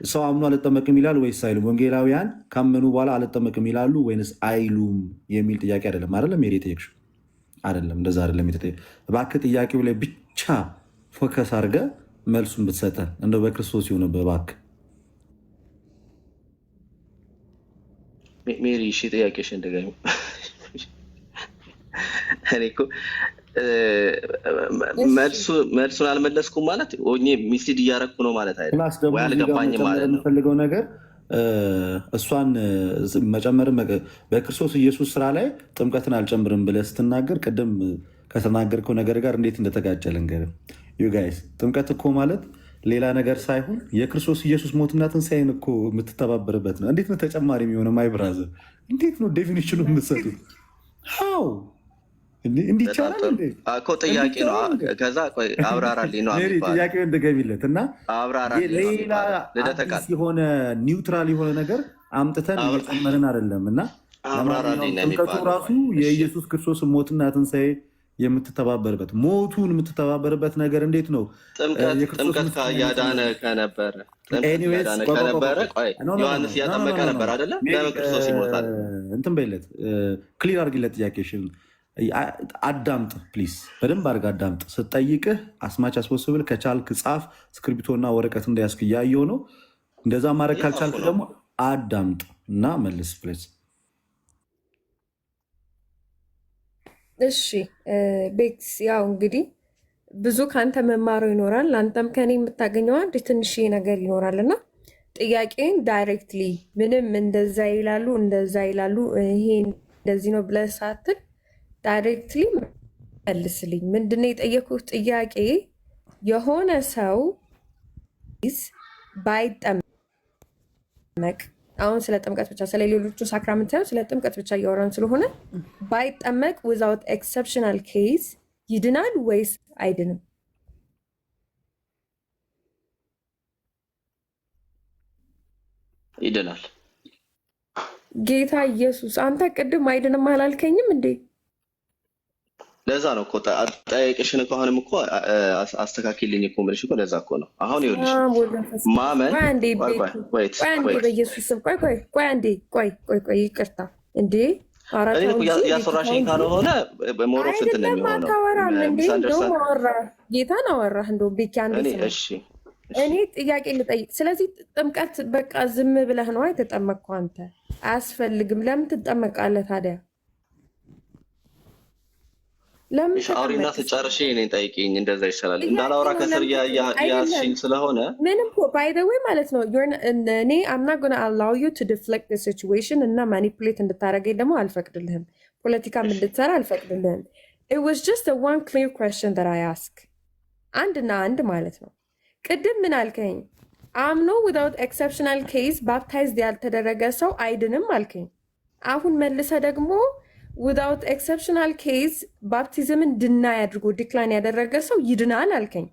Speaker 2: ሰው አምኖ አልጠመቅም ይላል ወይስ አይሉም? ወንጌላውያን ካመኑ በኋላ አልጠመቅም ይላሉ ወይንስ አይሉም የሚል ጥያቄ አይደለም። አይደለም ሄድ የጠየቅሽው አይደለም፣ እንደዛ አይደለም የተጠየቅሽው። እባክህ ጥያቄው ላይ ብቻ ፎከስ አድርገህ መልሱን ብትሰጠን እንደው በክርስቶስ ይሁን እባክህ።
Speaker 1: ሜሪ እሺ፣ ጥያቄሽ እንደገና እኔ እኮ መልሱን አልመለስኩም ማለት ሚስሊድ እያረኩ ነው ማለት አይደለም ወይ አልገባኝም ማለት ነው።
Speaker 2: የምፈልገው ነገር እሷን መጨመር በክርስቶስ ኢየሱስ ስራ ላይ ጥምቀትን አልጨምርም ብለህ ስትናገር ቅድም ከተናገርከው ነገር ጋር እንዴት እንደተጋጨ ልንገርህ። ዩ ጋይስ ጥምቀት እኮ ማለት ሌላ ነገር ሳይሆን የክርስቶስ ኢየሱስ ሞትና ትንሣኤን እኮ የምትተባበርበት ነው። እንዴት ነው ተጨማሪ የሚሆነው? ማይ ብራዘር እንዴት ነው ዴፊኒሽኑ የምትሰጡት? እንዲህ ይቻላል
Speaker 1: እኮ ጥያቄ ነው። ከዛ አብራራልኝ ነው የሚባለው።
Speaker 2: ጥያቄው እንደገቢለት እና
Speaker 1: አብራራልኝ
Speaker 2: ሌላ አዲስ የሆነ ኒውትራል የሆነ ነገር አምጥተን እየጨመርን አይደለም። እና ጥምቀቱ ራሱ የኢየሱስ ክርስቶስ ሞትና ትንሣኤ የምትተባበርበት ሞቱን የምትተባበርበት ነገር እንዴት ነው?
Speaker 1: ጥምቀት ያዳነ ከነበረ ዮሐንስ እያጠመቀ ነበር አይደለ? ለምን ክርስቶስ ይሞታል?
Speaker 2: እንትን በይለት ክሊር አድርጊለት ጥያቄሽን። አዳምጥ ፕሊስ፣ በደንብ አድርግ አዳምጥ። ስጠይቅህ አስማች አስወስብል ከቻልክ ጻፍ፣ እስክሪብቶና ወረቀት እንዳያስክ እያየው ነው። እንደዛ ማድረግ ካልቻልክ ደግሞ አዳምጥ እና መልስ ፕሊስ።
Speaker 3: እሺ ቤክስ፣ ያው እንግዲህ ብዙ ከአንተ መማረው ይኖራል፣ አንተም ከኔ የምታገኘው አንድ ትንሽ ነገር ይኖራል እና ጥያቄን ዳይሬክትሊ ምንም እንደዛ ይላሉ እንደዛ ይላሉ ይሄ እንደዚህ ነው ብለህ ሳትል ዳይሬክትሊ መልስልኝ። ምንድነው የጠየኩት ጥያቄ? የሆነ ሰው ባይጠመቅ፣ አሁን ስለ ጥምቀት ብቻ ስለ ሌሎቹ ሳክራመንት ሳይሆን ስለ ጥምቀት ብቻ እያወራን ስለሆነ ባይጠመቅ ዊዛውት ኤክሰፕሽናል ኬዝ ይድናል ወይስ አይድንም?
Speaker 1: ይድናል።
Speaker 3: ጌታ ኢየሱስ፣ አንተ ቅድም አይድንም አላልከኝም እንዴ?
Speaker 1: ለዛ ነው እኮ ጠያቄሽን እኮ አሁንም እኮ አስተካክልኝ እኮ የምልሽ እኮ ለዛ እኮ ነው። አሁን ይኸውልሽ ማመን
Speaker 3: በኢየሱስ ስም ቆይ አንዴ ቆይ ይቅርታ እንዴ
Speaker 1: እኔ እኮ ያሰራሽኝ ካልሆነ ሞሮፍ እንትን ነው የሚሆነው።
Speaker 3: ታወራም እንዴ? እንደውም አወራህ ጌታን አወራህ እንደውም ቤኪ አንዴ እኔ ጥያቄ ልጠይቅ። ስለዚህ ጥምቀት በቃ ዝም ብለህ ነው የተጠመቅከው አንተ? አያስፈልግም። ለምን ትጠመቃለህ ታዲያ?
Speaker 1: አውሪና ስጨርሽ እኔን ጠይቂኝ። እንደዛ ይሻላል። እንዳላወራ ከስር ያስሽኝ ስለሆነ
Speaker 3: ምንም ባይ ዘ ዌይ ማለት ነው። እኔ አም ናት ጎና አላው ዩ ቱ ዲፍሌክት ዘ ሲቹዌሽን እና ማኒፑሌት እንድታደርገኝ ደግሞ አልፈቅድልህም። ፖለቲካም እንድትሰራ አልፈቅድልህም። ኢት ዋዝ ጀስት ዋን ክሊር ኩዌስችን ዛት አይ አስክ። አንድና አንድ ማለት ነው። ቅድም ምን አልከኝ? አምኖ ዊዛውት ኤክሰፕሽናል ኬዝ ባፕታይዝድ ያልተደረገ ሰው አይድንም አልከኝ። አሁን መልሰ ደግሞ ዊዛውት ኤክሰፕሽናል ኬዝ ባፕቲዝምን ድናይ አድርጎ ዲክላይን ያደረገ ሰው ይድናል አልከኝ።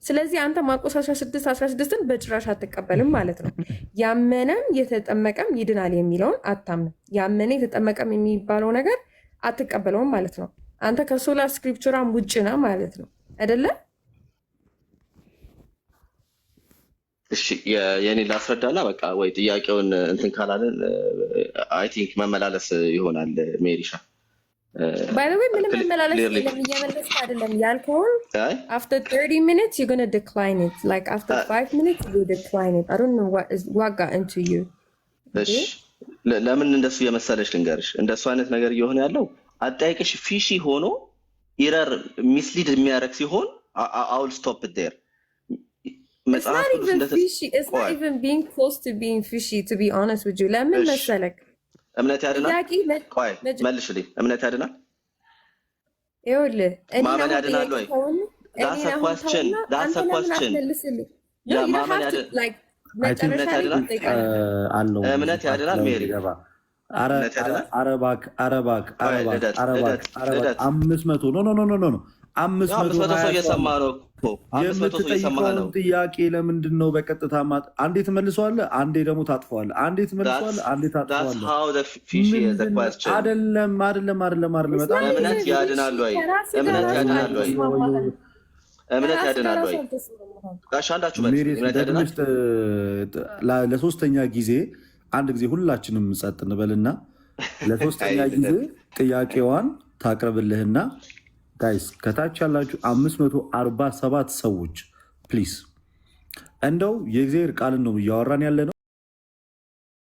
Speaker 3: ስለዚህ አንተ ማርቆስ 16:16ን በጭራሽ አትቀበልም ማለት ነው። ያመነም የተጠመቀም ይድናል የሚለውን አታምንም። ያመነ የተጠመቀም የሚባለው ነገር አትቀበለውም ማለት ነው። አንተ ከሶላ ስክሪፕቹራም ውጭ ነህ ማለት ነው አይደለ?
Speaker 1: እሺ የኔ ላስረዳና በቃ ወይ ጥያቄውን እንትን ካላለን አይ ቲንክ መመላለስ ይሆናል። ሜሪሻ
Speaker 3: ባይ ዘ ዌይ ምንም መመላለስ የለም፣ እየመለስክ አይደለም ያልከውን after 30 minutes you're going to decline it, like after 5 minutes you decline it. I don't know what got into you.
Speaker 1: እሺ ለምን እንደሱ የመሰለሽ ልንገርሽ። እንደሱ አይነት ነገር እየሆነ ያለው አጠያይቅሽ ፊሺ ሆኖ ኢረር ሚስሊድ የሚያደርግ ሲሆን I will stop it there.
Speaker 3: It's not even being close to being fishy, to be honest with you. ለምን መሰለክ?
Speaker 1: እምነት ያድናል። ቆይ መልሽልኝ። እምነት ያድናል?
Speaker 3: ይኸውልህ
Speaker 1: ማመን ያድናል ወይ? That's a question. ያ ማመን ያድናል። እምነት ያድናል ሜሪ?
Speaker 2: አረባክ 500 ኖ 500
Speaker 1: ሰው እየሰማ ነው እኮ። 500 ሰው እየሰማ ነው።
Speaker 2: ጥያቄ ለምንድን ነው በቀጥታ አንዴ ትመልሰዋለህ፣ አንዴ ደግሞ ታጥፈዋለህ፣ አንዴ ትመልሰዋለህ፣ አንዴ ታጥፈዋለህ። አይደለም በጣም
Speaker 1: እምነት ያድናል ወይ? እምነት ያድናል ወይ? ጋሽ አንዳችሁ እምነት ያድናል?
Speaker 2: ለሶስተኛ ጊዜ አንድ ጊዜ ሁላችንም ጸጥ እንበልና ለሶስተኛ ጊዜ ጥያቄዋን ታቅርብልህና ጋይስ ከታች ያላችሁ 547 ሰዎች ፕሊዝ፣ እንደው የእግዚአብሔር ቃልን ነው እያወራን ያለ ነው።